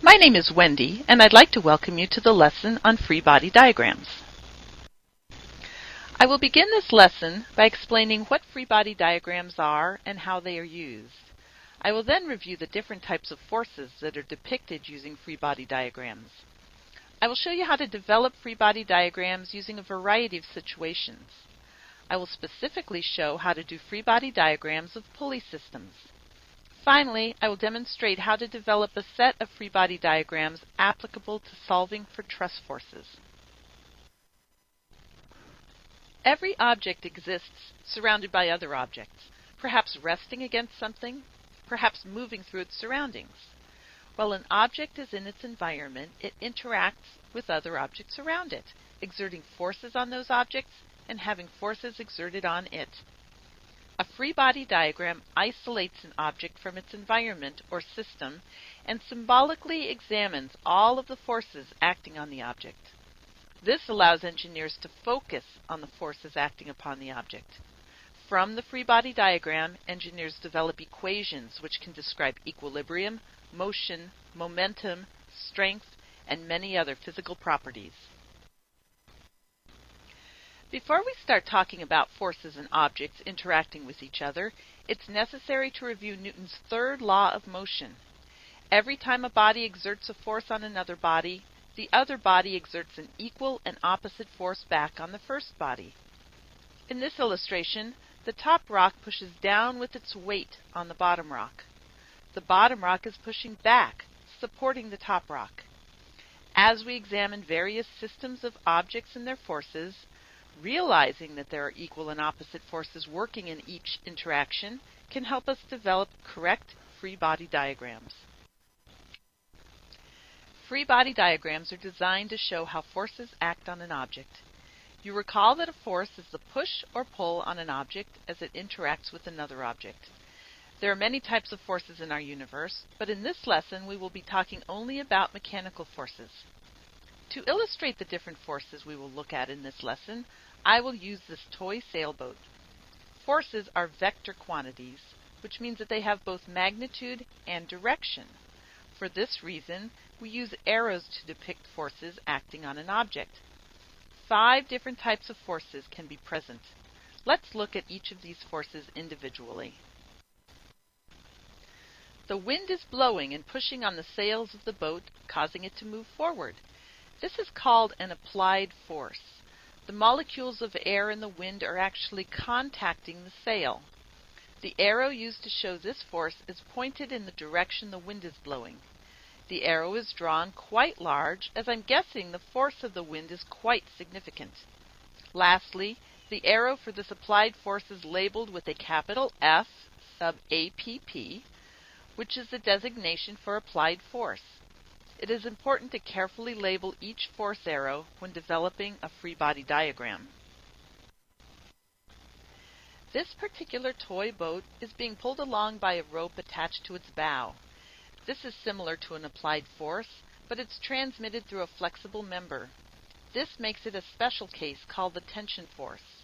My name is Wendy, and I'd like to welcome you to the lesson on free body diagrams. I will begin this lesson by explaining what free body diagrams are and how they are used. I will then review the different types of forces that are depicted using free body diagrams. I will show you how to develop free body diagrams using a variety of situations. I will specifically show how to do free body diagrams of pulley systems. Finally, I will demonstrate how to develop a set of free body diagrams applicable to solving for truss forces. Every object exists surrounded by other objects, perhaps resting against something, perhaps moving through its surroundings. While an object is in its environment, it interacts with other objects around it, exerting forces on those objects and having forces exerted on it. A free body diagram isolates an object from its environment or system and symbolically examines all of the forces acting on the object. This allows engineers to focus on the forces acting upon the object. From the free body diagram, engineers develop equations which can describe equilibrium, motion, momentum, strength, and many other physical properties. Before we start talking about forces and objects interacting with each other, it's necessary to review Newton's third law of motion. Every time a body exerts a force on another body, the other body exerts an equal and opposite force back on the first body. In this illustration, the top rock pushes down with its weight on the bottom rock. The bottom rock is pushing back, supporting the top rock. As we examine various systems of objects and their forces, realizing that there are equal and opposite forces working in each interaction can help us develop correct free body diagrams. Free body diagrams are designed to show how forces act on an object. You recall that a force is the push or pull on an object as it interacts with another object. There are many types of forces in our universe, but in this lesson we will be talking only about mechanical forces. To illustrate the different forces we will look at in this lesson, I will use this toy sailboat. Forces are vector quantities, which means that they have both magnitude and direction. For this reason, we use arrows to depict forces acting on an object. 5 different types of forces can be present. Let's look at each of these forces individually. The wind is blowing and pushing on the sails of the boat, causing it to move forward. This is called an applied force. The molecules of air in the wind are actually contacting the sail. The arrow used to show this force is pointed in the direction the wind is blowing. The arrow is drawn quite large, as I'm guessing the force of the wind is quite significant. Lastly, the arrow for this applied force is labeled with a capital F sub APP, which is the designation for applied force. It is important to carefully label each force arrow when developing a free body diagram. This particular toy boat is being pulled along by a rope attached to its bow. This is similar to an applied force, but it's transmitted through a flexible member. This makes it a special case called the tension force.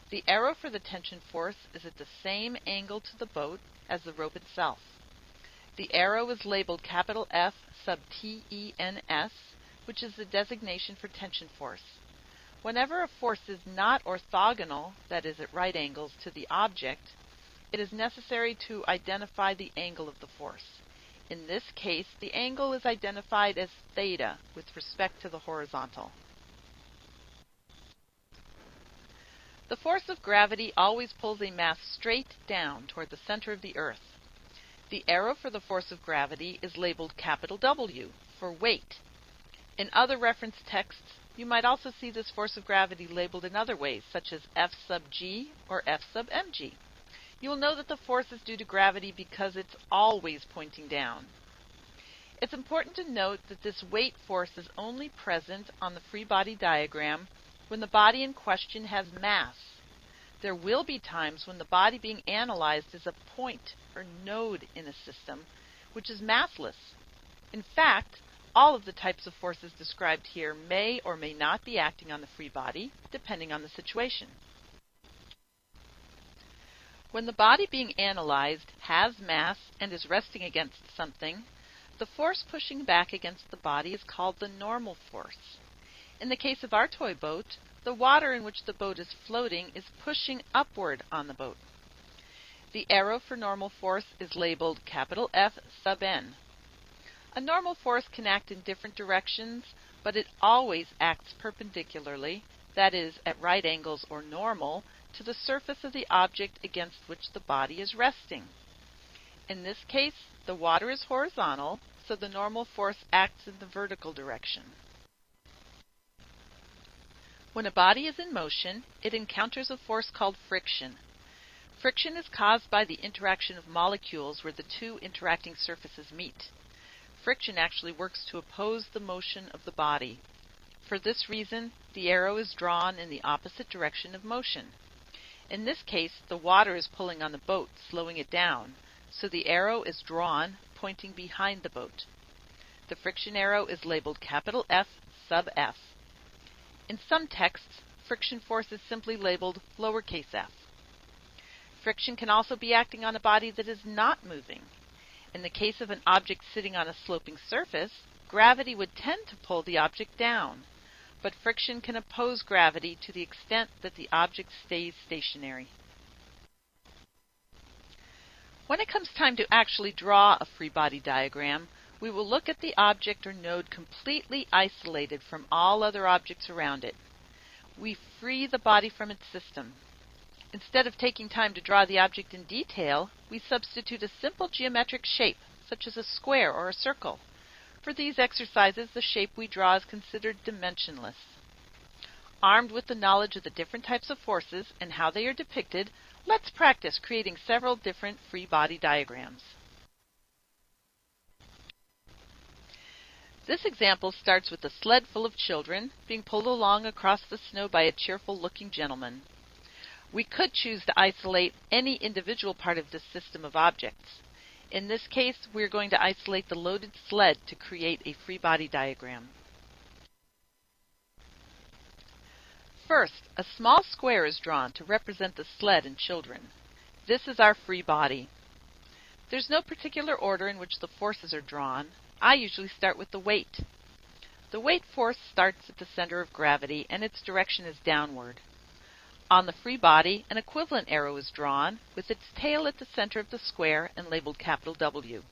The arrow for the tension force is at the same angle to the boat as the rope itself. The arrow is labeled capital F sub TENS, which is the designation for tension force. Whenever a force is not orthogonal, that is at right angles to the object, it is necessary to identify the angle of the force. In this case, the angle is identified as theta with respect to the horizontal. The force of gravity always pulls a mass straight down toward the center of the Earth. The arrow for the force of gravity is labeled capital W for weight. In other reference texts, you might also see this force of gravity labeled in other ways, such as F sub G or F sub mg. You will know that the force is due to gravity because it's always pointing down. It's important to note that this weight force is only present on the free body diagram when the body in question has mass. There will be times when the body being analyzed is a point or node in a system, which is massless. In fact, all of the types of forces described here may or may not be acting on the free body, depending on the situation. When the body being analyzed has mass and is resting against something, The force pushing back against the body is called the normal force. In the case of our toy boat, the water in which the boat is floating is pushing upward on the boat. The arrow for normal force is labeled capital F sub n. A normal force can act in different directions, but it always acts perpendicularly, that is, at right angles or normal, to the surface of the object against which the body is resting. In this case, the water is horizontal, so the normal force acts in the vertical direction. When a body is in motion, it encounters a force called friction. Friction is caused by the interaction of molecules where the two interacting surfaces meet. Friction actually works to oppose the motion of the body. For this reason, the arrow is drawn in the opposite direction of motion. In this case, the water is pulling on the boat, slowing it down, so the arrow is drawn, pointing behind the boat. The friction arrow is labeled capital F sub F. In some texts, friction force is simply labeled lowercase f. Friction can also be acting on a body that is not moving. In the case of an object sitting on a sloping surface, gravity would tend to pull the object down, but friction can oppose gravity to the extent that the object stays stationary. When it comes time to actually draw a free body diagram, we will look at the object or node completely isolated from all other objects around it. We free the body from its system. Instead of taking time to draw the object in detail, we substitute a simple geometric shape, such as a square or a circle. For these exercises, the shape we draw is considered dimensionless. Armed with the knowledge of the different types of forces and how they are depicted, let's practice creating several different free body diagrams. This example starts with a sled full of children being pulled along across the snow by a cheerful-looking gentleman. We could choose to isolate any individual part of this system of objects. In this case, we are going to isolate the loaded sled to create a free body diagram. First, a small square is drawn to represent the sled and children. This is our free body. There's no particular order in which the forces are drawn. I usually start with the weight. The weight force starts at the center of gravity and its direction is downward. On the free body, an equivalent arrow is drawn with its tail at the center of the square and labeled capital W.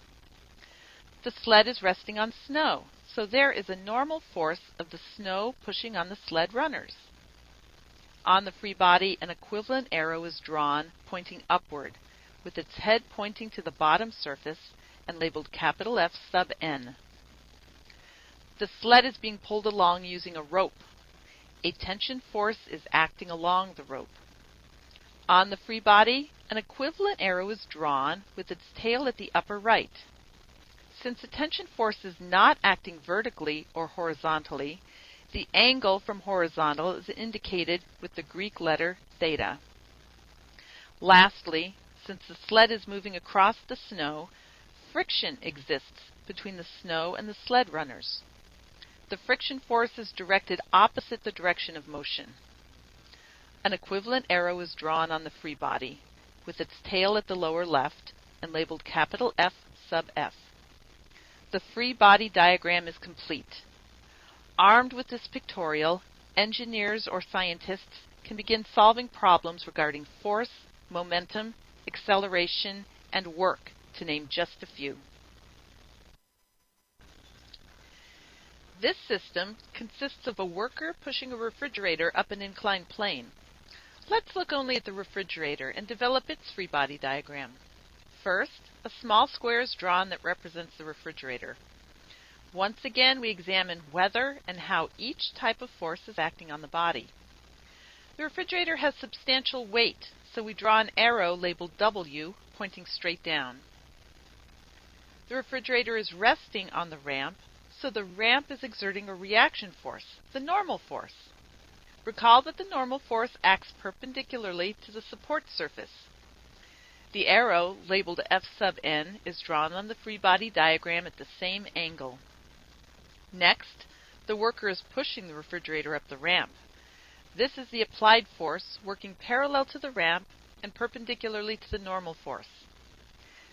The sled is resting on snow, so there is a normal force of the snow pushing on the sled runners. On the free body, an equivalent arrow is drawn pointing upward, with its head pointing to the bottom surface and labeled capital F sub n. The sled is being pulled along using a rope. A tension force is acting along the rope. On the free body, an equivalent arrow is drawn with its tail at the upper right. Since the tension force is not acting vertically or horizontally, the angle from horizontal is indicated with the Greek letter theta. Lastly, since the sled is moving across the snow, friction exists between the snow and the sled runners. The friction force is directed opposite the direction of motion. An equivalent arrow is drawn on the free body, with its tail at the lower left and labeled capital F sub F. The free body diagram is complete. Armed with this pictorial, engineers or scientists can begin solving problems regarding force, momentum, acceleration, and work, to name just a few. This system consists of a worker pushing a refrigerator up an inclined plane. Let's look only at the refrigerator and develop its free body diagram. First, a small square is drawn that represents the refrigerator. Once again, we examine whether and how each type of force is acting on the body. The refrigerator has substantial weight, so we draw an arrow labeled W pointing straight down. The refrigerator is resting on the ramp, so the ramp is exerting a reaction force, the normal force. Recall that the normal force acts perpendicularly to the support surface. The arrow, labeled F sub n, is drawn on the free body diagram at the same angle. Next, the worker is pushing the refrigerator up the ramp. This is the applied force working parallel to the ramp and perpendicularly to the normal force.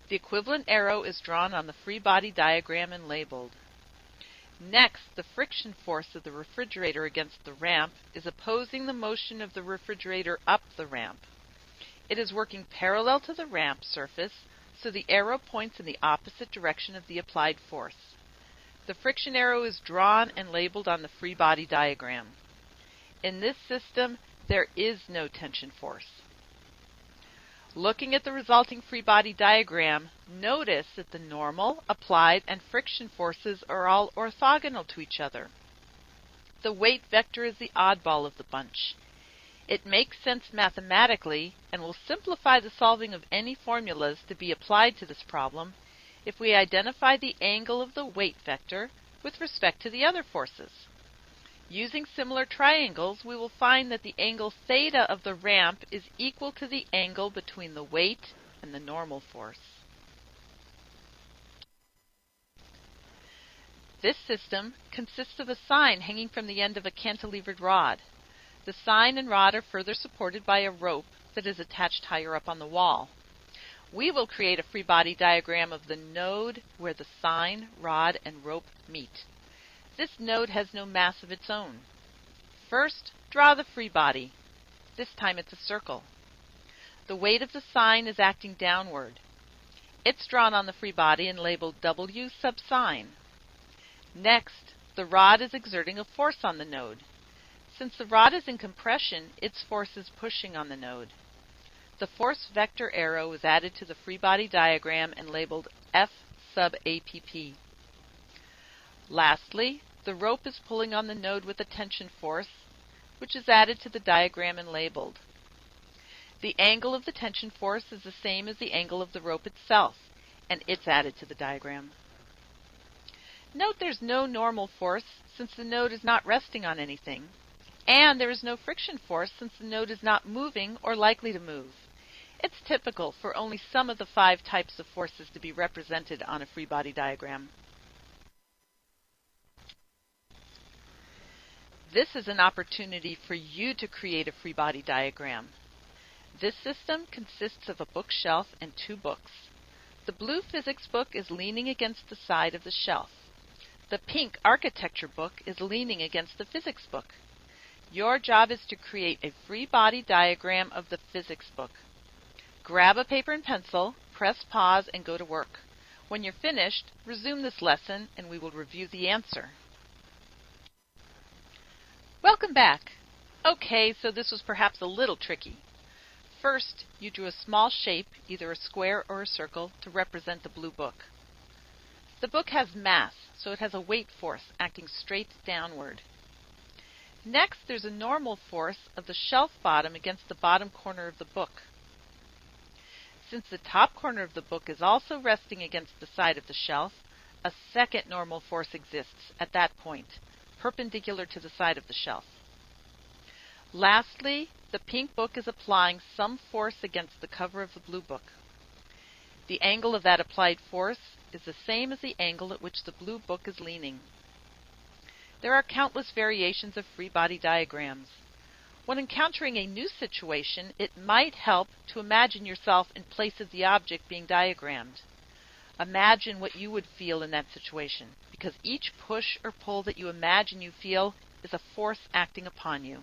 The equivalent arrow is drawn on the free body diagram and labeled. Next, the friction force of the refrigerator against the ramp is opposing the motion of the refrigerator up the ramp. It is working parallel to the ramp surface, so the arrow points in the opposite direction of the applied force. The friction arrow is drawn and labeled on the free body diagram. In this system, there is no tension force. Looking at the resulting free body diagram, notice that the normal, applied, and friction forces are all orthogonal to each other. The weight vector is the oddball of the bunch. It makes sense mathematically and will simplify the solving of any formulas to be applied to this problem if we identify the angle of the weight vector with respect to the other forces. Using similar triangles, we will find that the angle theta of the ramp is equal to the angle between the weight and the normal force. This system consists of a sign hanging from the end of a cantilevered rod. The sign and rod are further supported by a rope that is attached higher up on the wall. We will create a free body diagram of the node where the sign, rod, and rope meet. This node has no mass of its own. First, draw the free body. This time it's a circle. The weight of the sign is acting downward. It's drawn on the free body and labeled W sub sign. Next, the rod is exerting a force on the node. Since the rod is in compression, its force is pushing on the node. The force vector arrow is added to the free body diagram and labeled F sub APP. Lastly, the rope is pulling on the node with a tension force, which is added to the diagram and labeled. The angle of the tension force is the same as the angle of the rope itself, and it's added to the diagram. Note there's no normal force since the node is not resting on anything, and there is no friction force since the node is not moving or likely to move. It's typical for only some of the 5 types of forces to be represented on a free body diagram. This is an opportunity for you to create a free body diagram. This system consists of a bookshelf and 2 books. The blue physics book is leaning against the side of the shelf. The pink architecture book is leaning against the physics book. Your job is to create a free body diagram of the physics book. Grab a paper and pencil, press pause, and go to work. When you're finished, resume this lesson and we will review the answer. Welcome back. Okay, so this was perhaps a little tricky. First, you drew a small shape, either a square or a circle, to represent the blue book. The book has mass, so it has a weight force acting straight downward. Next, there's a normal force of the shelf bottom against the bottom corner of the book. Since the top corner of the book is also resting against the side of the shelf, a second normal force exists at that point, perpendicular to the side of the shelf. Lastly, the pink book is applying some force against the cover of the blue book. The angle of that applied force is the same as the angle at which the blue book is leaning. There are countless variations of free body diagrams. When encountering a new situation, it might help to imagine yourself in place of the object being diagrammed. Imagine what you would feel in that situation, because each push or pull that you imagine you feel is a force acting upon you.